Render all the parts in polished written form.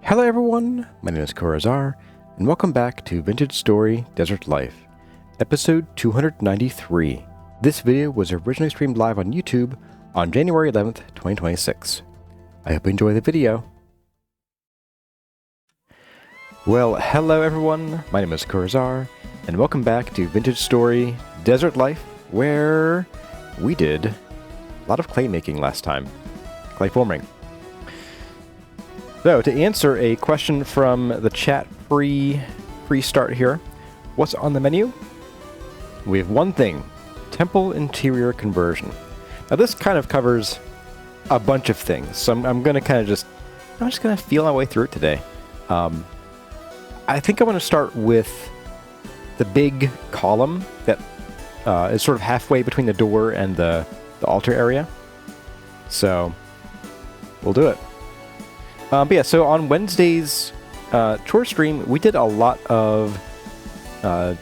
Hello everyone, my name is Corazar, and welcome back to Vintage Story Desert Life, episode 293. This video was originally streamed live on YouTube on January 11th, 2026. I hope you enjoy the video. Well, hello everyone, my name is Corazar, and welcome back to Vintage Story Desert Life, where we did a lot of clay making last time. Clay forming. So, to answer a question from the chat pre-start here, what's on the menu? We have one thing, temple interior conversion. Now this kind of covers a bunch of things, so I'm going to I'm just going to feel my way through it today. I think I want to start with the big column that is sort of halfway between the door and the altar area. So, we'll do it. But yeah, so on Wednesday's chore stream, we did a lot of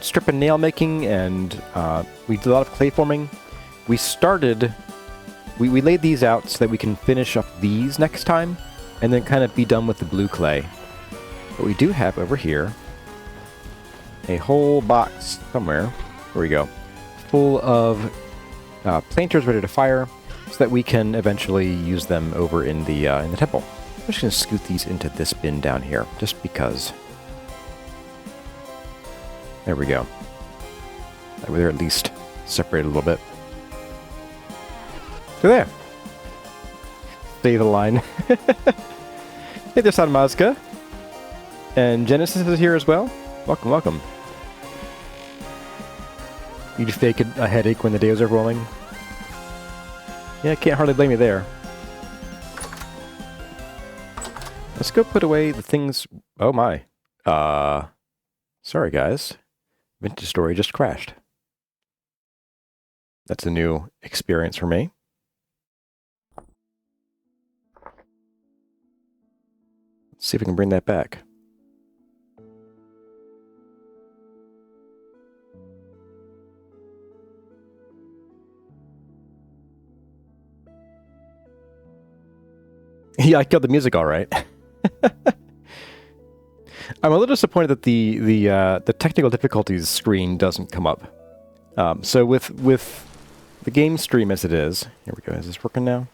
strip and nail making, and we did a lot of clay forming. We laid these out so that we can finish up these next time, and then kind of be done with the blue clay. But we do have over here a whole box somewhere, where we go, full of planters ready to fire, so that we can eventually use them over in the temple. I'm just going to scoot these into this bin down here, just because. There we go. That way they're at least separated a little bit. So there. Say the line. Hey there, San Mazka. And Genesis is here as well. Welcome, welcome. You just fake a headache when the day was overwhelming? Yeah, I can't hardly blame you there. Let's go put away the things... Oh my. Sorry guys. Vintage Story just crashed. That's a new experience for me. Let's see if we can bring that back. Yeah, I killed the music all right. I'm a little disappointed that the technical difficulties screen doesn't come up. So with the game stream as it is, here we go. Is this working now?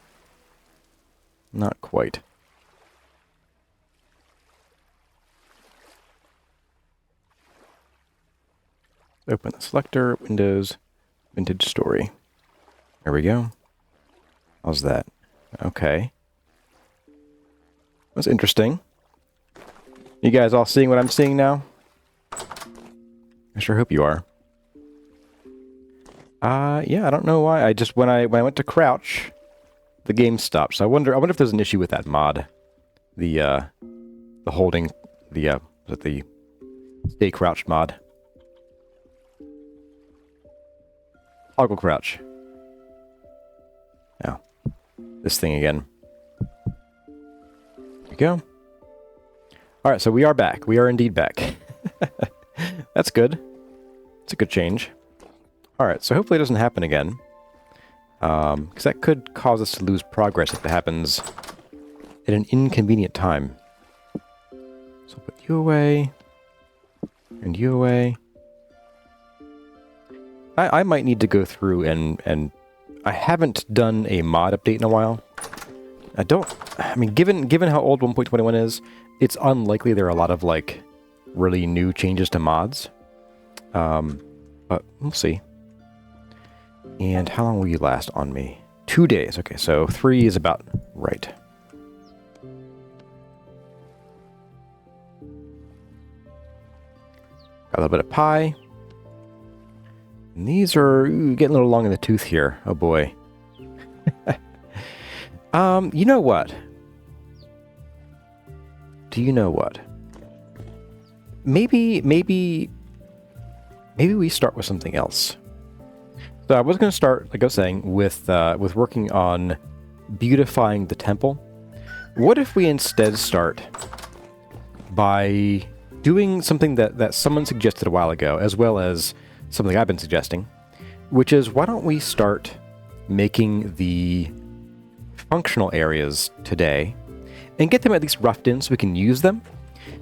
Not quite. Open the selector, Windows, Vintage Story. There we go. How's that? Okay. That's interesting. You guys all seeing what I'm seeing now? I sure hope you are. Yeah, I don't know why. I just when I went to crouch, the game stopped. So I wonder if there's an issue with that mod. The holding the stay crouched mod. Toggle crouch. Oh. This thing again. There we go. Alright, so we are back. We are indeed back. That's good. It's a good change. Alright, so hopefully it doesn't happen again. Because that could cause us to lose progress if it happens at an inconvenient time. So I'll put you away. And you away. I might need to go through and I haven't done a mod update in a while. I mean, given how old 1.21 is, it's unlikely there are a lot of, like, really new changes to mods. But we'll see. And how long will you last on me? 2 days. Okay, so 3 is about right. Got a little bit of pie. And these are getting a little long in the tooth here. Oh boy. You know what? Do you know what? Maybe we start with something else. So I was going to start, like I was saying, with working on beautifying the temple. What if we instead start by doing something that someone suggested a while ago, as well as something I've been suggesting, which is, why don't we start making the functional areas today, and get them at least roughed in so we can use them.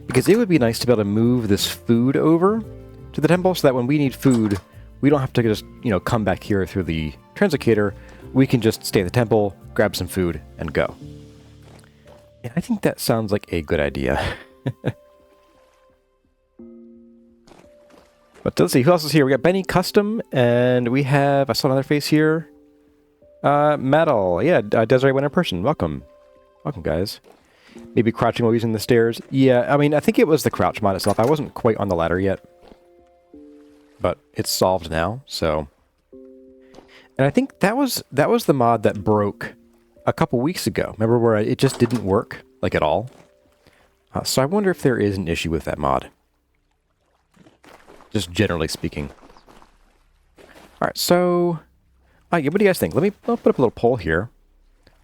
Because it would be nice to be able to move this food over to the temple so that when we need food, we don't have to just, come back here through the translocator. We can just stay at the temple, grab some food, and go. And I think that sounds like a good idea. But let's see, who else is here? We got Benny Custom, and we have, I saw another face here. Metal, yeah, Desiree went in person. Welcome. Welcome, guys. Maybe crouching while using the stairs. Yeah, I mean, I think it was the crouch mod itself. I wasn't quite on the ladder yet. But it's solved now, so. And I think that was the mod that broke a couple weeks ago. Remember where it just didn't work, like at all? So I wonder if there is an issue with that mod. Just generally speaking. Alright, so... what do you guys think? I'll put up a little poll here.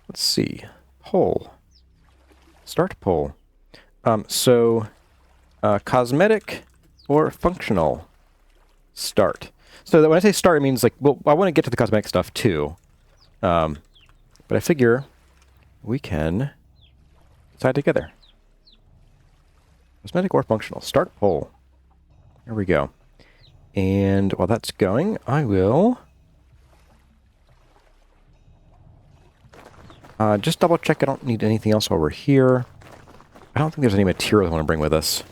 Let's see. Poll. Start poll. Cosmetic or functional? Start. So that when I say start, it means like, well, I want to get to the cosmetic stuff too. But I figure we can decide together. Cosmetic or functional? Start poll. There we go. And while that's going, I will just double check I don't need anything else while we're here. I don't think there's any material I want to bring with us.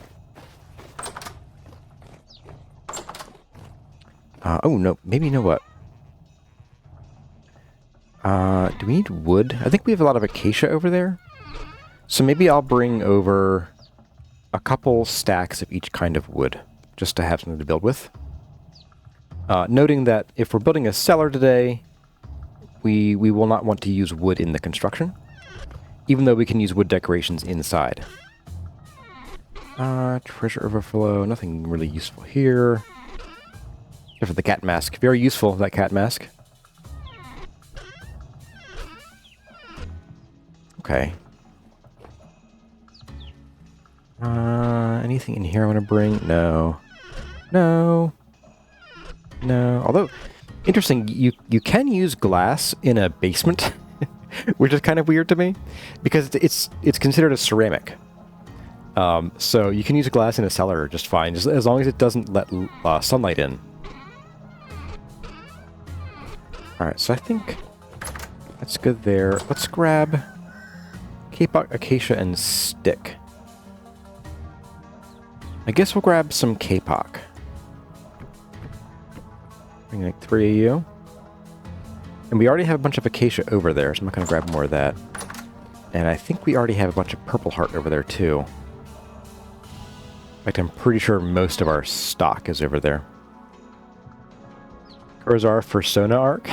Oh, no. Maybe you know what? Do we need wood? I think we have a lot of acacia over there. So maybe I'll bring over a couple stacks of each kind of wood, just to have something to build with. Noting that if we're building a cellar today, we will not want to use wood in the construction, even though we can use wood decorations inside. Treasure overflow, nothing really useful here. Except for the cat mask. Very useful, that cat mask. Okay. Anything in here I want to bring? No. No. No. Although, interesting, you can use glass in a basement, which is kind of weird to me, because it's considered a ceramic. So you can use glass in a cellar just fine, just as long as it doesn't let sunlight in. Alright, so I think that's good there. Let's grab Kapok, acacia, and stick. I guess we'll grab some Kapok. Bring like 3 of you. And we already have a bunch of acacia over there, so I'm not going to grab more of that. And I think we already have a bunch of purple heart over there too. In fact, I'm pretty sure most of our stock is over there. Where's our Fursona arc?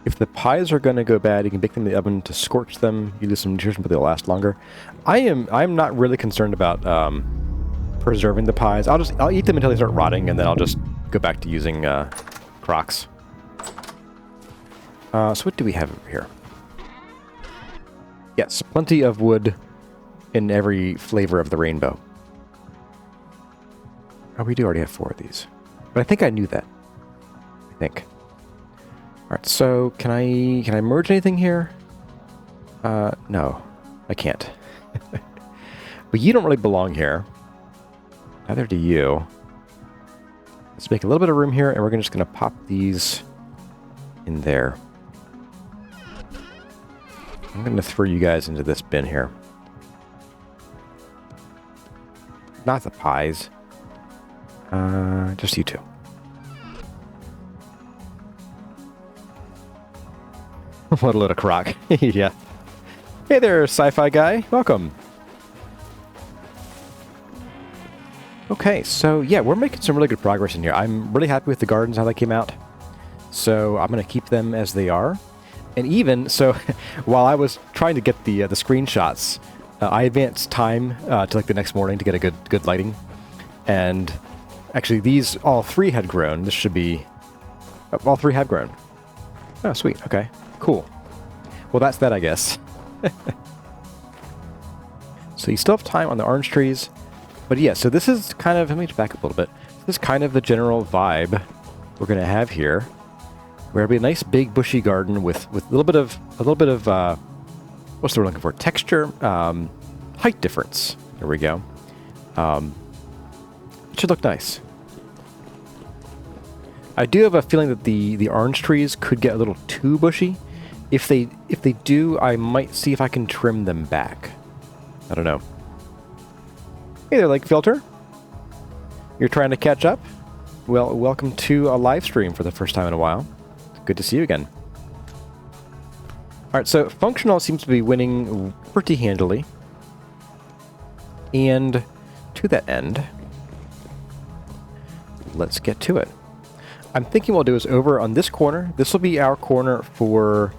If the pies are going to go bad, you can bake them in the oven to scorch them. You lose some nutrition, but they'll last longer. I'm not really concerned about preserving the pies. I'll eat them until they start rotting, and then I'll just go back to using crocs. So what do we have over here? Yes, plenty of wood in every flavor of the rainbow. Oh, we do already have 4 of these. But I think I knew that. I think. Alright, so can I merge anything here? No. I can't. But you don't really belong here. Neither do you. Let's make a little bit of room here, and we're just going to pop these in there. I'm going to throw you guys into this bin here. Not the pies. Just you two. What a little crock. Yeah. Hey there, sci-fi guy. Welcome. Okay, so yeah, we're making some really good progress in here. I'm really happy with the gardens, how they came out. So I'm going to keep them as they are. And even, so while I was trying to get the screenshots, I advanced time to like the next morning to get a good lighting. And actually these, all 3 had grown. This should be, all 3 have grown. Oh, sweet. Okay, cool. Well, that's that, I guess. So you still have time on the orange trees. But yeah, so this is kind of, let me back up a little bit. This is kind of the general vibe we're going to have here. where it'll be a nice big bushy garden with a little bit of what's the word I'm looking for? Texture, height difference. There we go. It should look nice. I do have a feeling that the orange trees could get a little too bushy. If they do, I might see if I can trim them back. I don't know. Hey there, Lake Filter. You're trying to catch up? Well, welcome to a live stream for the first time in a while. Good to see you again. Alright, so functional seems to be winning pretty handily. And to that end, let's get to it. I'm thinking what we'll do is over on this corner, this will be our corner for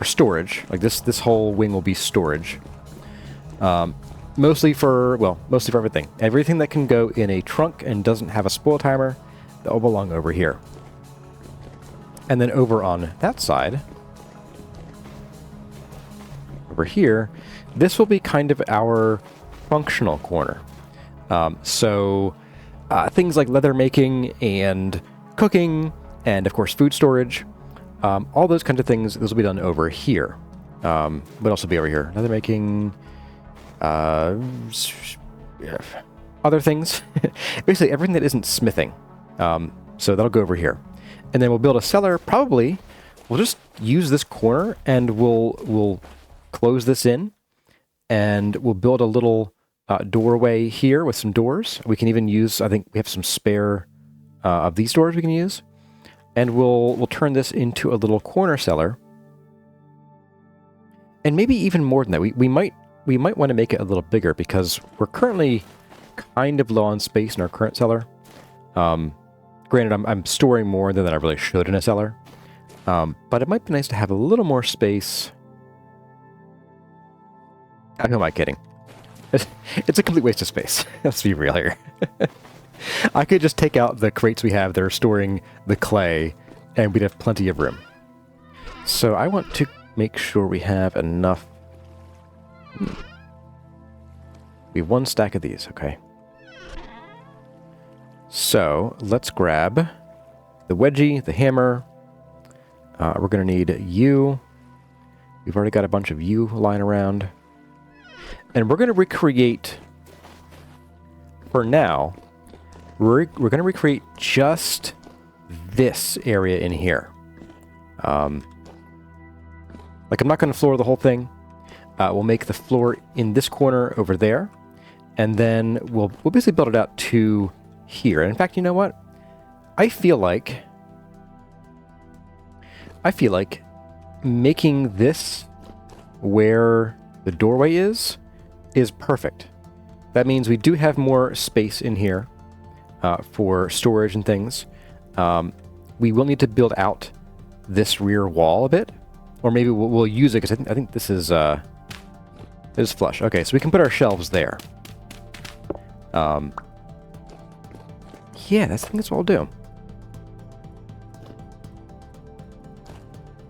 storage. Like this whole wing will be storage. Mostly for everything. Everything that can go in a trunk and doesn't have a spoil timer, that will belong over here. And then over on that side, over here, this will be kind of our functional corner. Things like leather making and cooking and, of course, food storage, all those kinds of things, this will be done over here. What else will be over here? Leather making, other things. Basically, everything that isn't smithing. So that'll go over here. And then we'll build a cellar. Probably, we'll just use this corner and we'll close this in. And we'll build a little doorway here with some doors. We can even use, I think we have some spare of these doors we can use. And we'll turn this into a little corner cellar. And maybe even more than that. We might want to make it a little bigger because we're currently kind of low on space in our current cellar. Granted, I'm storing more than I really should in a cellar. But it might be nice to have a little more space. Who am I kidding? It's a complete waste of space. Let's be real here. I could just take out the crates we have that are storing the clay, and we'd have plenty of room. So I want to make sure we have enough. We have one stack of these, okay. So let's grab the wedgie, the hammer. We're going to need you. We've already got a bunch of you lying around. And we're going to recreate, for now, we're going to recreate just this area in here. I'm not going to floor the whole thing. We'll make the floor in this corner over there. And then we'll basically build it out to here. And in fact, you know what? I feel like making this where the doorway is perfect. That means we do have more space in here for storage and things. We will need to build out this rear wall a bit, or maybe we'll use it because I think this is flush. Okay, so we can put our shelves there. Yeah, I think that's what we'll do.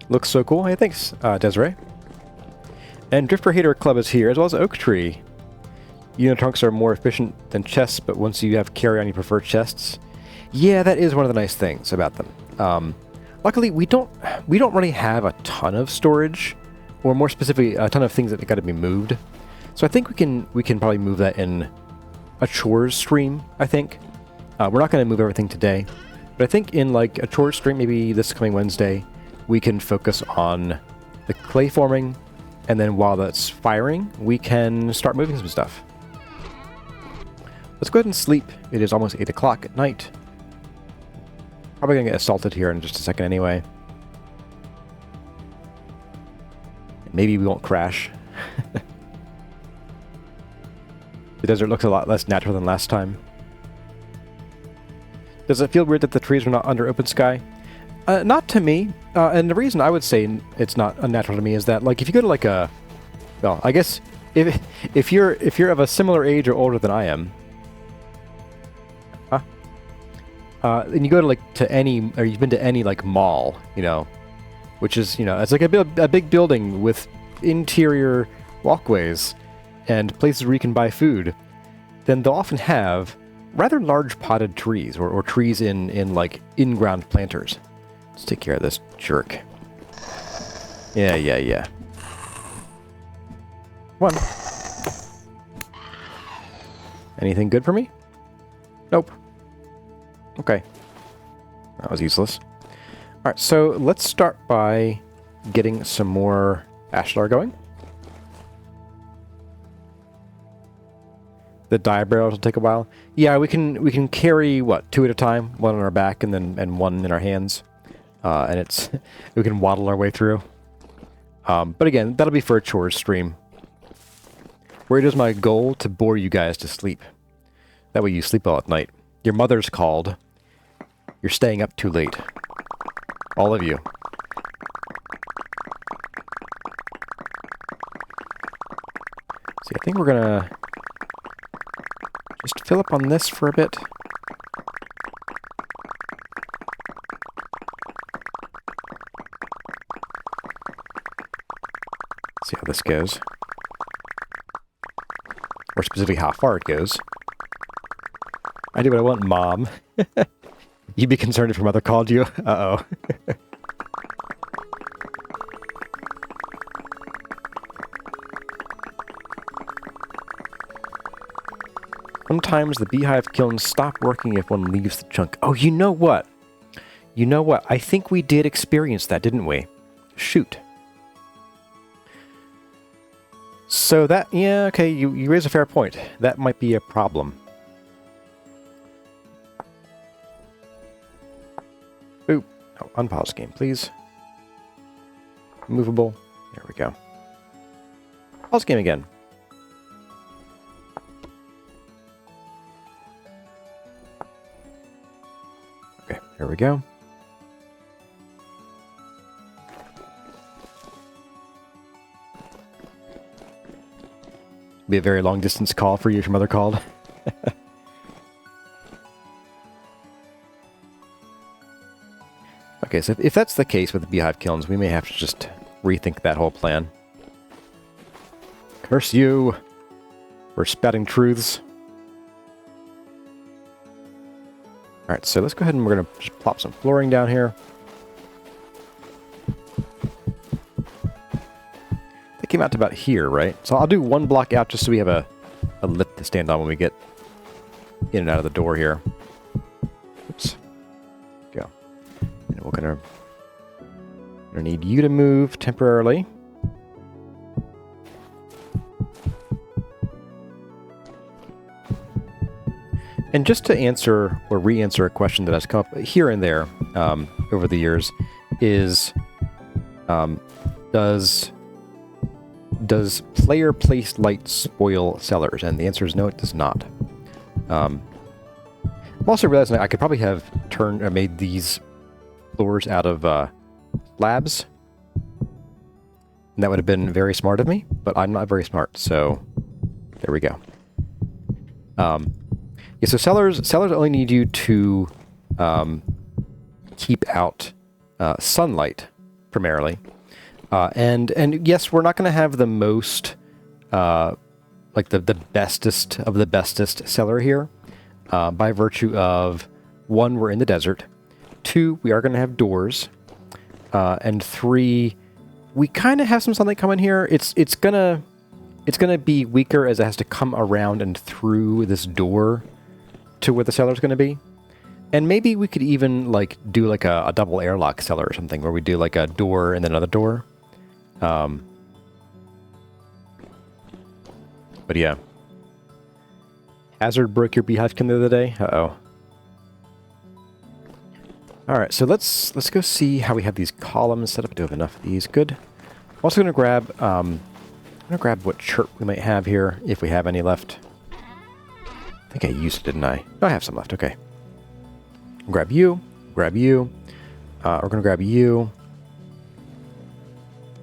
Looks so cool. Hey, thanks, Desiree. And Drifter Hater Club is here, as well as Oak Tree. Unitrunks are more efficient than chests, but once you have CarryOn, you prefer chests. Yeah, that is one of the nice things about them. Luckily, we don't really have a ton of storage, or more specifically, a ton of things that got to be moved. So I think we can probably move that in a chores stream. I think we're not going to move everything today, but I think in like a chores stream, maybe this coming Wednesday, we can focus on the clay forming. And then while that's firing, we can start moving some stuff. Let's go ahead and sleep. It is almost 8 o'clock at night. Probably going to get assaulted here in just a second anyway. Maybe we won't crash. The desert looks a lot less natural than last time. Does it feel weird that the trees are not under open sky? Not to me. And the reason I would say it's not unnatural to me is that, like, if you go to like a, well, I guess if you're of a similar age or older than I am, and you go to like to any, or you've been to any like mall, you know, which is, you know, it's like a big building with interior walkways and places where you can buy food, then they'll often have rather large potted trees, or trees in like in-ground planters. Let's take care of this jerk. Yeah. One. Anything good for me? Nope. Okay. That was useless. Alright, so let's start by getting some more ashlar going. The dye barrels will take a while. Yeah, we can carry, what, 2 at a time? One on our back and one in our hands. And it's we can waddle our way through. But again, that'll be for a chores stream. Where it is my goal to bore you guys to sleep. That way you sleep well at night. Your mother's called. You're staying up too late. All of you. See, I think we're gonna just fill up on this for a bit. See how this goes. Or specifically how far it goes. I do what I want, Mom. You'd be concerned if your mother called you? Uh-oh. Sometimes the beehive kilns stop working if one leaves the chunk. Oh, you know what? You know what? I think we did experience that, didn't we? Shoot. So that, yeah, okay, you raise a fair point. That might be a problem. Ooh, oh, unpause game, please. Movable. There we go. Pause game again. Okay, there we go. Be a very long distance call for you if your mother called. Okay, so if that's the case with the beehive kilns, we may have to just rethink that whole plan. Curse you for spouting truths. Alright, so let's go ahead and we're going to just plop some flooring down here. That came out to about here, right? So I'll do one block out just so we have a lip to stand on when we get in and out of the door here. Oops. Go. And we're gonna need you to move temporarily. And just to answer or re-answer a question that has come up here and there over the years is, does player-placed light spoil cellars? And the answer is no, it does not. I'm also realizing I could probably have made these floors out of slabs. And that would have been very smart of me, but I'm not very smart, so there we go. Yeah, so cellars only need you to keep out sunlight, primarily. And yes, we're not going to have the most, like the bestest of the bestest cellar here, by virtue of, 1, we're in the desert, 2, we are going to have doors, and 3, we kind of have some sunlight coming here. It's gonna be weaker as it has to come around and through this door to where the cellar's going to be. And maybe we could even like do like a double airlock cellar or something where we do like a door and then another door. But yeah. Hazard broke your beehive kiln the other day? Uh-oh. Alright, so let's go see how we have these columns set up. Do we have enough of these? Good. I'm also going to grab what chirp we might have here, if we have any left. I think I used it, didn't I? No, I have some left. Okay. Grab you. Grab you. We're going to grab you.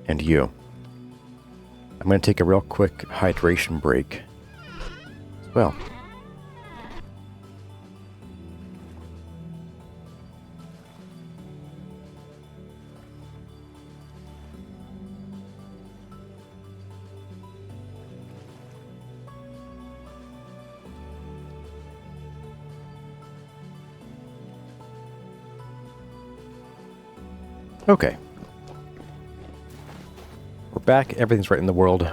And you. I'm going to take a real quick hydration break as well. Okay. We're back. Everything's right in the world.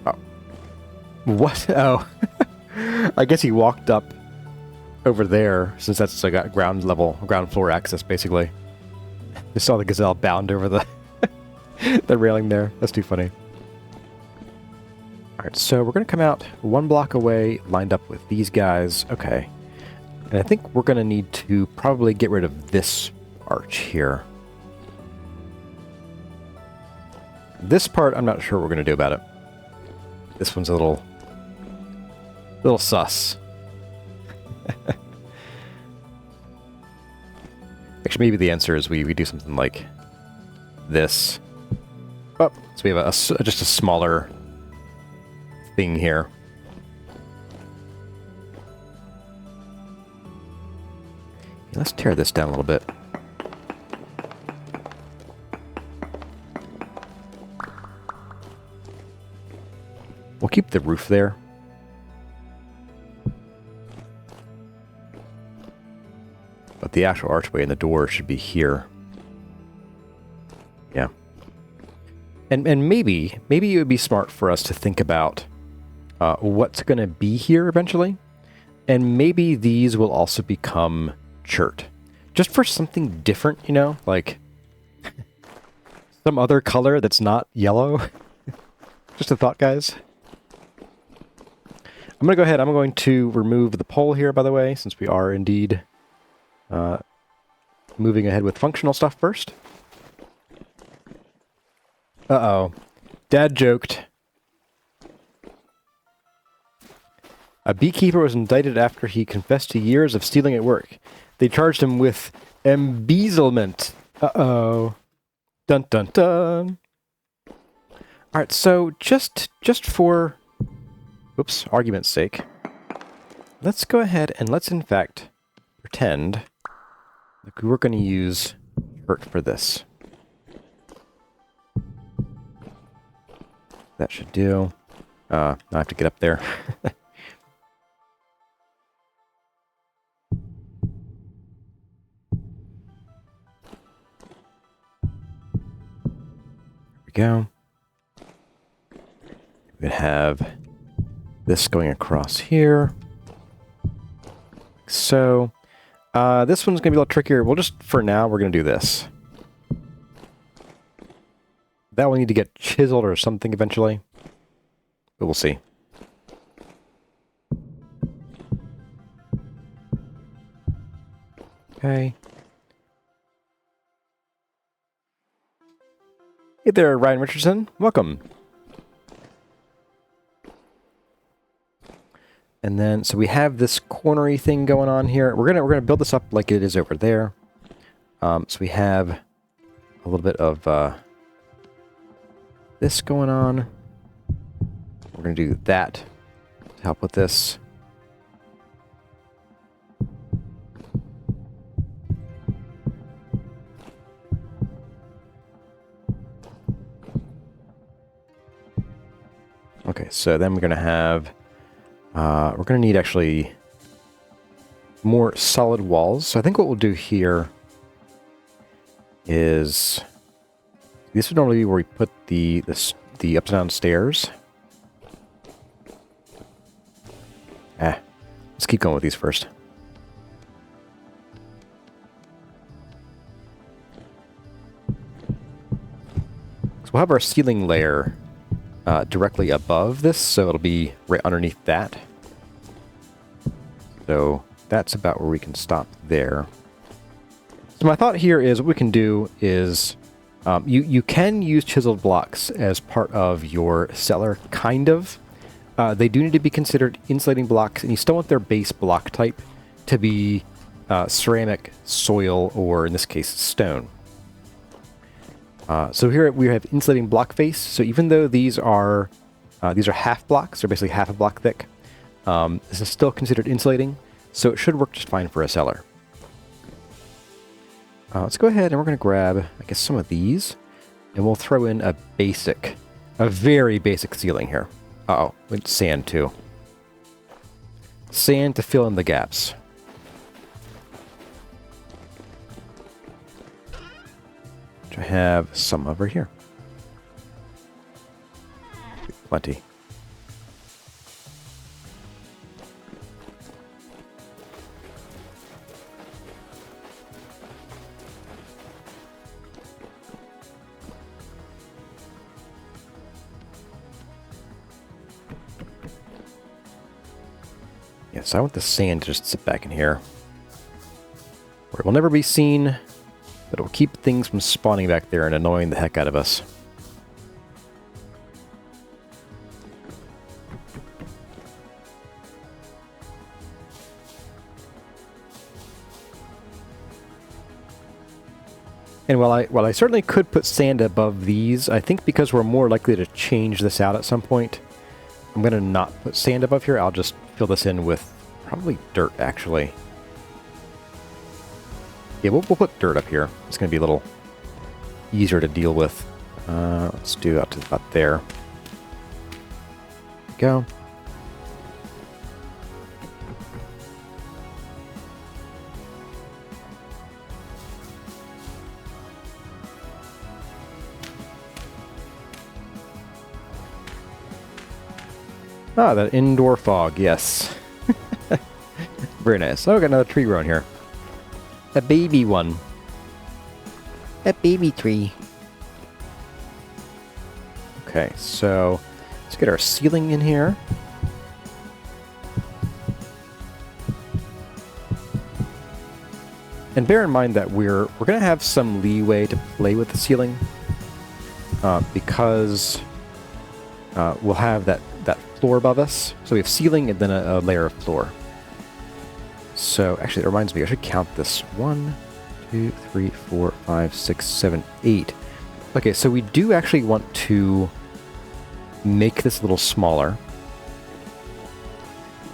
Oh. What? Oh. I guess he walked up over there, since that's like ground floor access, basically. Just saw the gazelle bound over the the railing there. That's too funny. Alright, so we're going to come out 1 block away, lined up with these guys. Okay. And I think we're going to need to probably get rid of this arch here. This part, I'm not sure what we're going to do about it. This one's a little sus. Actually, maybe the answer is we do something like this. Oh, so we have just a smaller thing here. Let's tear this down a little bit. We'll keep the roof there. But the actual archway and the door should be here. Yeah. And maybe it would be smart for us to think about what's going to be here eventually. And maybe these will also become chert. Just for something different, you know? Like some other color that's not yellow. Just a thought, guys. I'm going to go ahead. I'm going to remove the pole here, by the way, since we are indeed moving ahead with functional stuff first. Uh-oh. Dad joked. A beekeeper was indicted after he confessed to years of stealing at work. They charged him with embezzlement. Uh-oh. Dun dun dun. Alright, so just for argument's sake, let's go ahead and let's in fact pretend like we're going to use chert for this. That should do. I have to get up there. Go. We could have this going across here. Like so. This one's going to be a little trickier. We'll just, for now, we're going to do this. That will need to get chiseled or something eventually. But we'll see. Okay. Hey there, Ryan Richardson. Welcome. And then, so we have this cornery thing going on here. We're gonna build this up like it is over there. So we have a little bit of this going on. We're gonna do that to help with this. Okay, so then we're going to have, we're going to need actually more solid walls. So I think what we'll do here is, this would normally be where we put the upside down stairs. Let's keep going with these first. So we'll have our ceiling layer directly above this, so it'll be right underneath that. So that's about where we can stop there. So my thought here is what we can do is you can use chiseled blocks as part of your cellar, kind of. They do need to be considered insulating blocks, and you still want their base block type to be ceramic, soil, or in this case, stone. So here we have insulating block face. So even though these are half blocks, they're basically half a block thick, this is still considered insulating, so it should work just fine for a cellar. Let's go ahead and we're going to grab, I guess, some of these, and we'll throw in a very basic ceiling here. Uh-oh, with sand too. Sand to fill in the gaps. to have some over here. Plenty. Yes, I want the sand to just sit back in here, where it will never be seen, but it will keep things from spawning back there and annoying the heck out of us. And while I certainly could put sand above these, I think because we're more likely to change this out at some point, I'm going to not put sand above here. I'll just fill this in with probably dirt, actually. Yeah, we'll put dirt up here. It's going to be a little easier to deal with. Let's do out to about there. Go. Ah, that indoor fog, yes. Very nice. Oh, got another tree growing here. A baby one. A baby tree. Okay, so let's get our ceiling in here. And bear in mind that we're going to have some leeway to play with the ceiling because we'll have that floor above us. So we have ceiling and then a layer of floor. So actually, it reminds me, I should count this. 1, 2, 3, 4, 5, 6, 7, 8. Okay, so we do actually want to make this a little smaller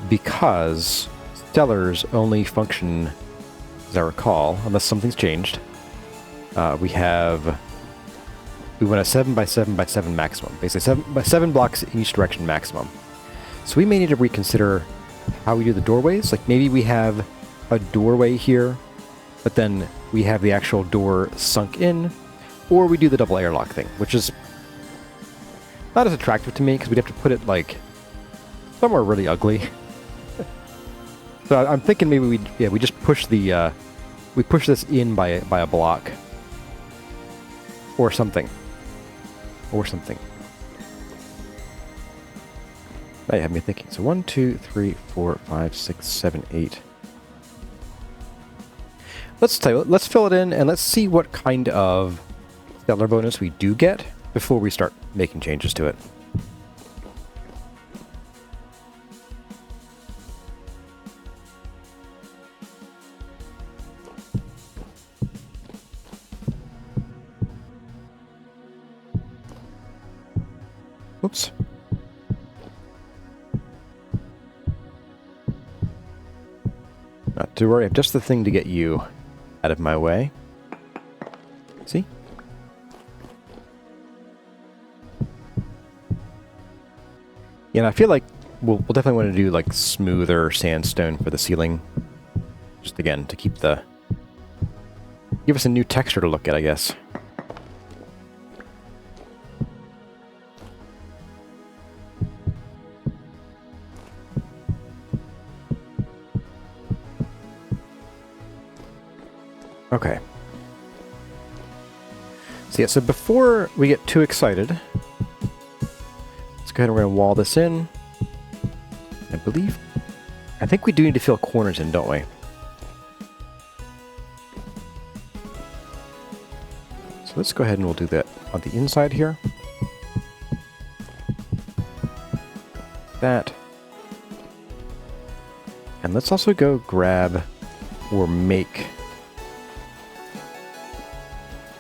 because cellars only function, as I recall, unless something's changed. We want a 7 by 7 by 7 maximum. Basically 7 blocks in each direction maximum. So we may need to reconsider how we do the doorways. Like maybe we have a doorway here, but then we have the actual door sunk in, or we do the double airlock thing, which is not as attractive to me because we'd have to put it like somewhere really ugly. So I'm thinking maybe we just push the we push this in by a block or something. Or something. Now you have me thinking. So 1, 2, 3, 4, 5, 6, 7, 8. Let's fill it in and let's see what kind of stellar bonus we do get before we start making changes to it. Oops. Not to worry, I have just the thing to get you out of my way. See? Yeah, and I feel like we'll definitely want to do like smoother sandstone for the ceiling. Just again, to keep the... give us a new texture to look at, I guess. Okay. So yeah, so before we get too excited, let's go ahead and we're going to wall this in. I think we do need to fill corners in, don't we? So let's go ahead and we'll do that on the inside here. That. And let's also go grab or make...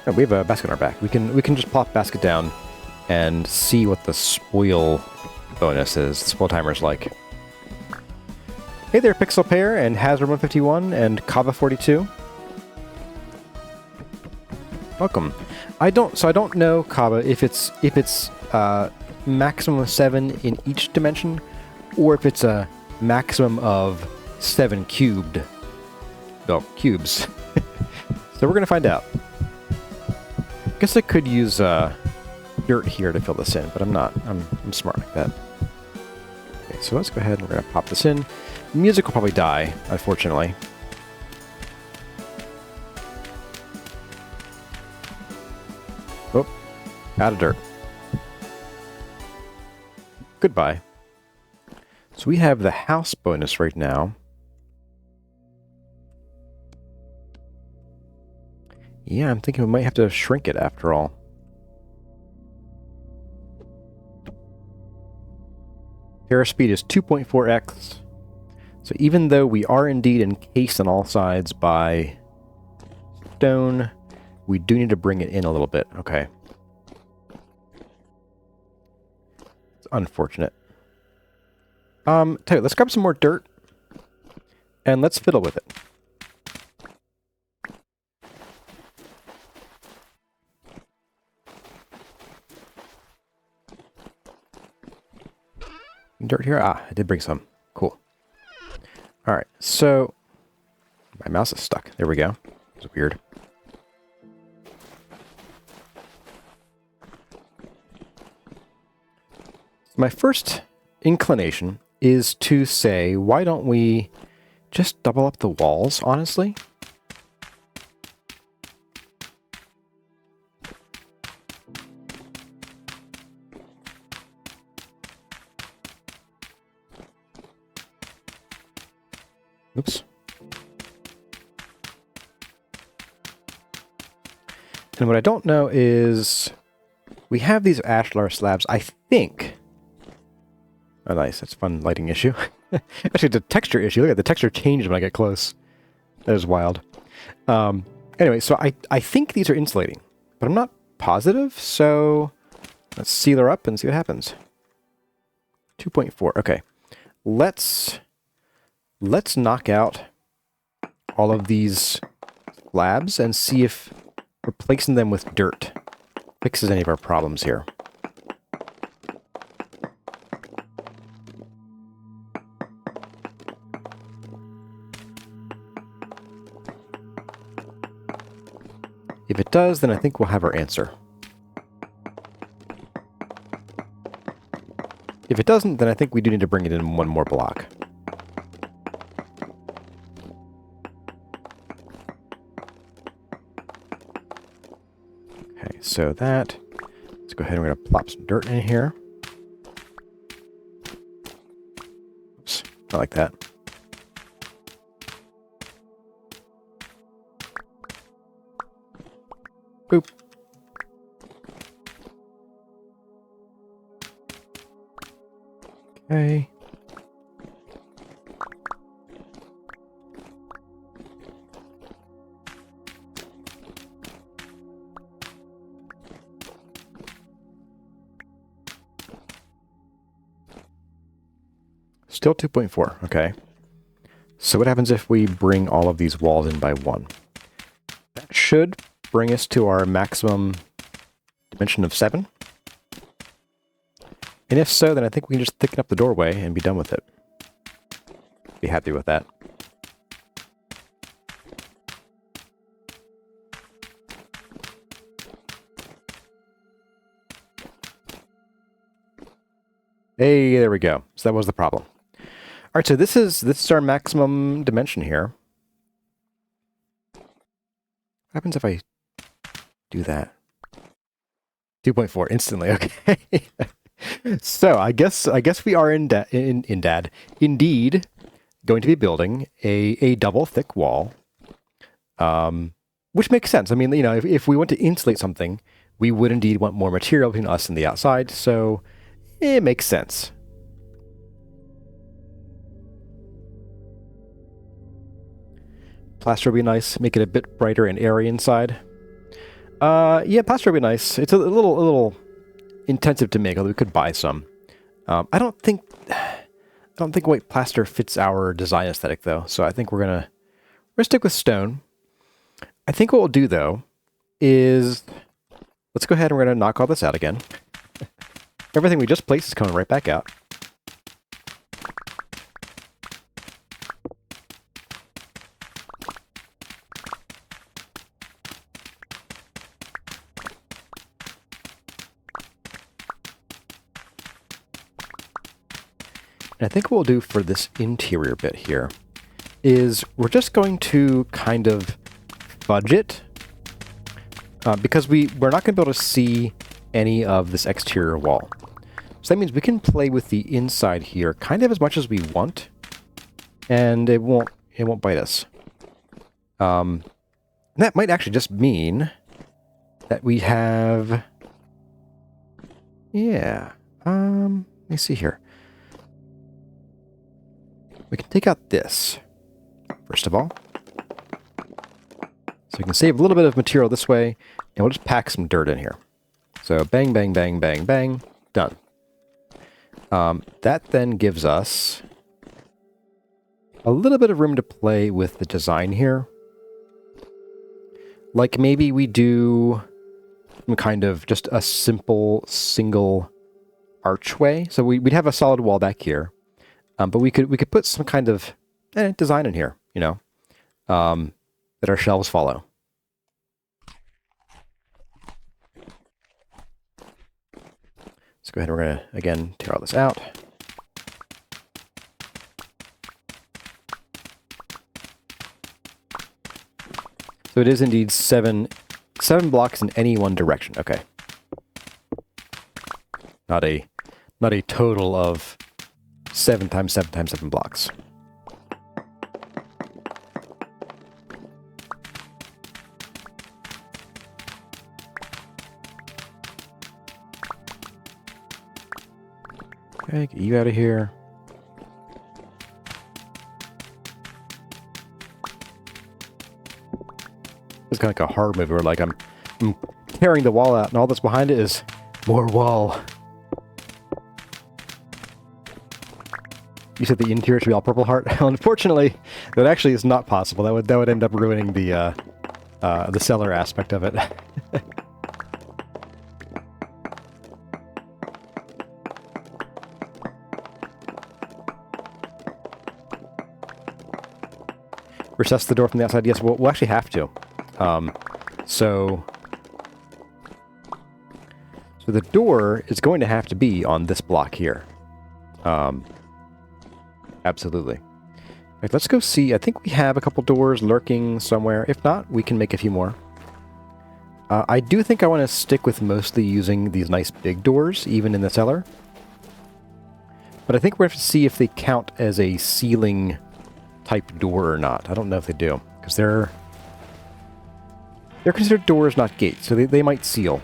Oh, we have a basket on our back. We can just plop basket down and see what the spoil bonus is. The spoil timer's like. Hey there, Pixel Pair and Hazard 151 and Kava 42. Welcome. I don't know, Kava, if it's maximum of 7 in each dimension, or if it's a maximum of 7 cubed. No, cubes. So we're gonna find out. Guess I could use dirt here to fill this in, but I'm not. I'm smart like that. Okay, so let's go ahead and we're gonna pop this in. Music will probably die, unfortunately. Oh, out of dirt. Goodbye. So we have the house bonus right now. Yeah, I'm thinking we might have to shrink it after all. Terra speed is 2.4x. So even though we are indeed encased on all sides by stone, we do need to bring it in a little bit. Okay. It's unfortunate. Tell you, let's grab some more dirt and let's fiddle with it. Dirt here? Ah, I did bring some. Cool. Alright, so my mouse is stuck. There we go. It's weird. My first inclination is to say, why don't we just double up the walls, honestly? Oops. And what I don't know is we have these ashlar slabs, I think. Oh, nice. That's a fun lighting issue. Actually, it's a texture issue. Look at the texture changed when I get close. That is wild. Anyway, so I think these are insulating, but I'm not positive, so let's seal her up and see what happens. 2.4. Okay. Let's knock out all of these slabs and see if replacing them with dirt fixes any of our problems here. If it does, then I think we'll have our answer. If it doesn't, then I think we do need to bring it in one more block. Okay, so that... Let's go ahead and we're going to plop some dirt in here. Oops, not like that. Boop. Okay. Still 2.4, okay. So what happens if we bring all of these walls in by 1? That should bring us to our maximum dimension of 7. And if so, then I think we can just thicken up the doorway and be done with it. Be happy with that. Hey, there we go. So that was the problem. All right, so this is our maximum dimension here. What happens if I do that? 2.4 instantly. Okay. So I guess we are indeed going to be building a double thick wall, which makes sense. I mean, you know, if we want to insulate something, we would indeed want more material between us and the outside. So it makes sense. Plaster would be nice. Make it a bit brighter and airy inside. Yeah, plaster would be nice. It's a little intensive to make, although we could buy some. I don't think white plaster fits our design aesthetic though, so I think we're gonna stick with stone. I think what we'll do though is let's go ahead and we're gonna knock all this out again. Everything we just placed is coming right back out. And I think what we'll do for this interior bit here is we're just going to kind of fudge it because we're not going to be able to see any of this exterior wall. So that means we can play with the inside here kind of as much as we want, and it won't bite us. That might actually just mean that we have, yeah, let me see here. We can take out this, first of all. So we can save a little bit of material this way, and we'll just pack some dirt in here. So bang, bang, bang, bang, bang, done. That then gives us a little bit of room to play with the design here. Like maybe we do some kind of just a simple single archway. So we'd have a solid wall back here, but we could put some kind of design in here, you know, that our shelves follow. Let's go ahead and we're going to, again, tear all this out. So it is indeed seven blocks in any one direction. Okay. Not a total of 7 times 7 times 7 blocks. Okay, get you out of here. It's kind of like a horror movie where like I'm tearing the wall out and all that's behind it is more wall. You said the interior should be all Purple Heart? Unfortunately, that actually is not possible. That would end up ruining the Cellar aspect of it. Recess the door from the outside? Yes, we'll actually have to. So the door is going to have to be on this block here. Absolutely. Right, let's go see. I think we have a couple doors lurking somewhere. If not, we can make a few more. I do think I want to stick with mostly using these nice big doors, even in the cellar. But I think we're going to have to see if they count as a ceiling type door or not. I don't know if they do, because they're considered doors, not gates, so they might seal.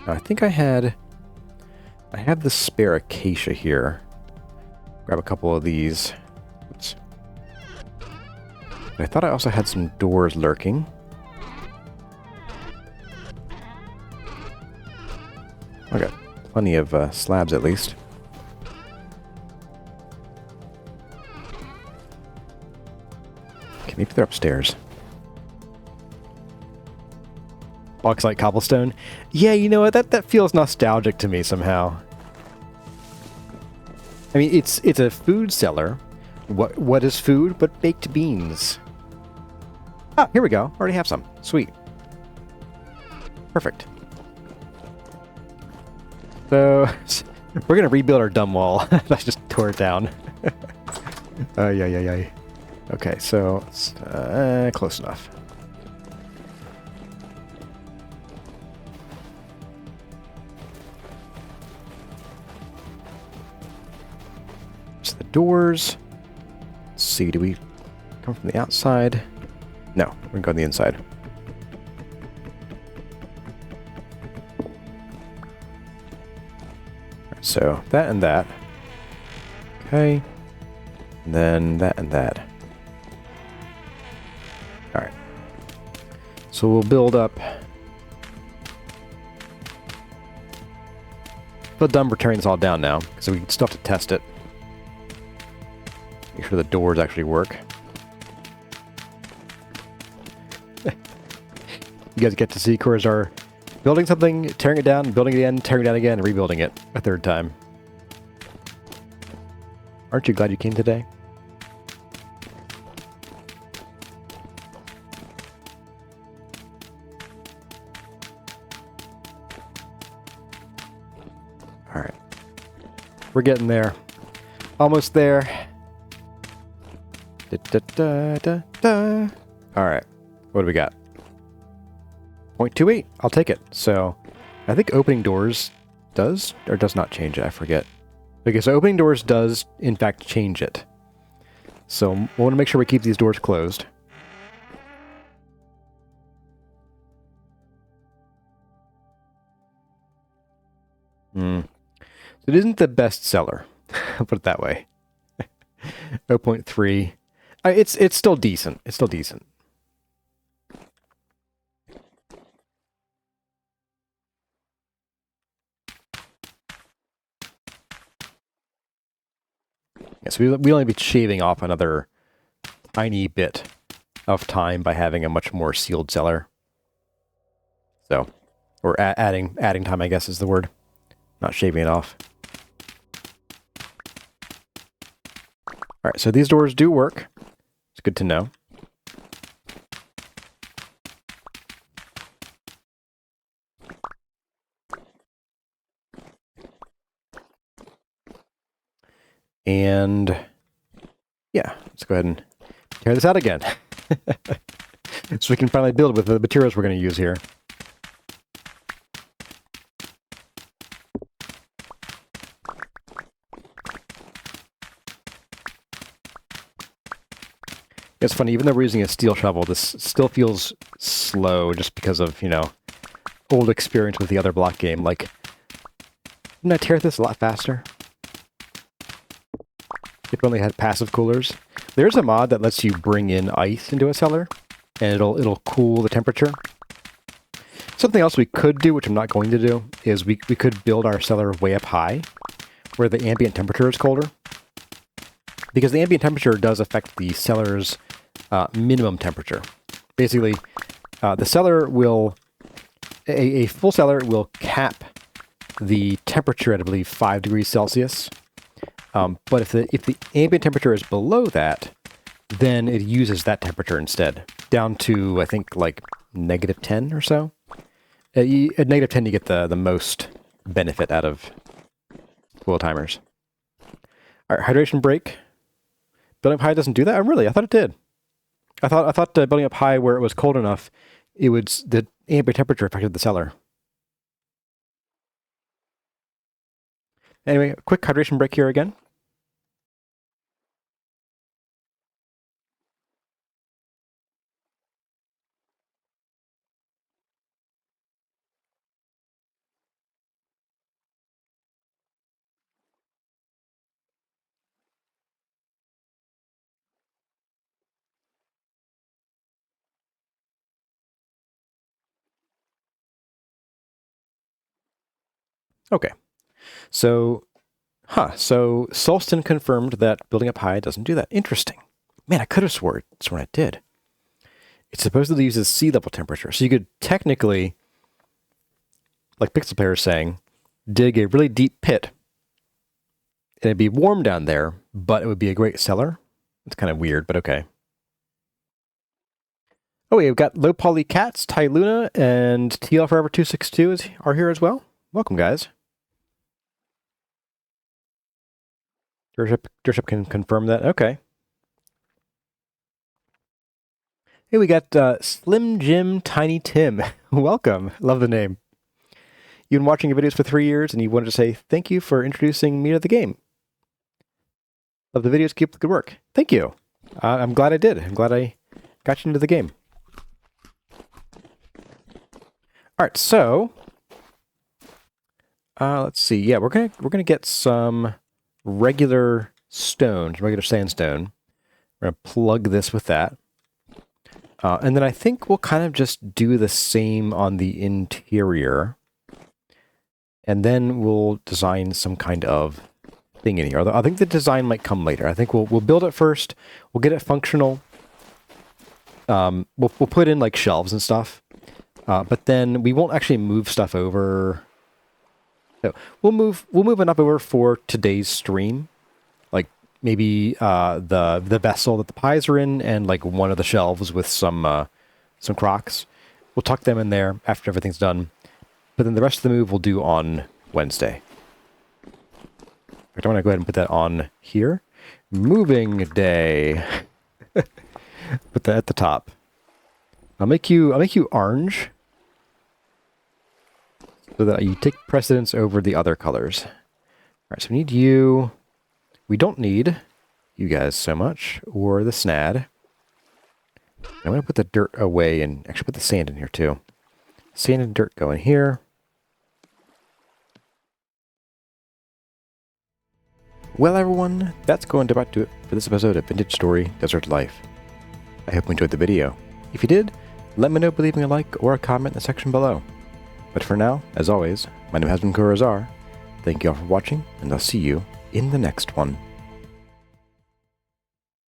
I think I have the spare acacia here. Grab a couple of these. Oops. I thought I also had some doors lurking. Okay, plenty of slabs at least. Okay, maybe they're upstairs. Bauxite cobblestone. Yeah, you know what? That feels nostalgic to me somehow. I mean, it's a food cellar. What is food but baked beans? Ah, here we go. Already have some. Sweet. Perfect. So we're gonna rebuild our dumb wall. I just tore it down. Yeah. Okay, so it's close enough. So the doors. Let's see, do we come from the outside? No, we're gonna go on the inside. So that and that. Okay. And then that and that. Alright. So we'll build up. Feel dumb we're tearing this all down now, because we still have to test it. Make sure the doors actually work. You guys get to see Corazar building something, tearing it down, building it again, tearing it down again, and rebuilding it a third time. Aren't you glad you came today? We're getting there. Almost there. Da, da, da, da, da. All right. What do we got? 0.28. I'll take it. So I think opening doors does or does not change it. I forget. Okay, so opening doors does, in fact, change it. So we want to make sure we keep these doors closed. So it isn't the best cellar. I'll put it that way. 0.3. It's still decent. It's still decent. Yeah, so we'll only be shaving off another tiny bit of time by having a much more sealed cellar. So, or adding time, I guess is the word. Not shaving it off. All right, so these doors do work. It's good to know. And yeah, let's go ahead and tear this out again. So we can finally build with the materials we're going to use here. It's funny, even though we're using a steel shovel, this still feels slow just because of, you know, old experience with the other block game. Like, didn't I tear this a lot faster? If we only had passive coolers. There's a mod that lets you bring in ice into a cellar, and it'll cool the temperature. Something else we could do, which I'm not going to do, is we could build our cellar way up high, where the ambient temperature is colder. Because the ambient temperature does affect the cellar's minimum temperature. Basically, the cellar will... A full cellar will cap the temperature at, I believe, 5 degrees Celsius. But if the ambient temperature is below that, then it uses that temperature instead. Down to, I think, like -10 or so. At -10, you get the most benefit out of cool timers. All right, hydration break. Building up high doesn't do that? Oh, really? I thought it did. I thought building up high where it was cold enough, the ambient temperature affected the cellar. Anyway, a quick hydration break here again. Okay. So, so Solston confirmed that building up high doesn't do that. Interesting. Man, I could have sworn it did. It supposedly uses sea level temperature. So you could technically, like Pixel Player is saying, dig a really deep pit. And it'd be warm down there, but it would be a great cellar. It's kind of weird, but okay. Oh, we've got Low Poly Cats, Ty Luna, and TL Forever 262 are here as well. Welcome, guys. Driship can confirm that. Okay. Hey, we got Slim Jim Tiny Tim. Welcome. Love the name. You've been watching your videos for 3 years, and you wanted to say thank you for introducing me to the game. Love the videos. Keep up the good work. Thank you. I'm glad I did. I'm glad I got you into the game. All right, so let's see. Yeah, we're gonna get some regular stone, regular sandstone. We're gonna plug this with that, and then I think we'll kind of just do the same on the interior, and then we'll design some kind of thing in here. Although I think the design might come later. I think we'll build it first. We'll get it functional. We'll put in like shelves and stuff. But then we won't actually move stuff over. So we'll move enough over for today's stream, like maybe the vessel that the pies are in, and like one of the shelves with some crocks. We'll tuck them in there after everything's done. But then the rest of the move we'll do on Wednesday. I'm going to go ahead and put that on here. Moving day. Put that at the top. I'll make you orange, so that you take precedence over the other colors. All right, so we need you. We don't need you guys so much, or the snad. I'm going to put the dirt away and actually put the sand in here too. Sand and dirt go in here. Well, everyone, that's going to about do it for this episode of Vintage Story Desert Life. I hope you enjoyed the video. If you did, let me know by leaving a like or a comment in the section below. But for now, as always, my name has been Kurazar. Thank you all for watching, and I'll see you in the next one.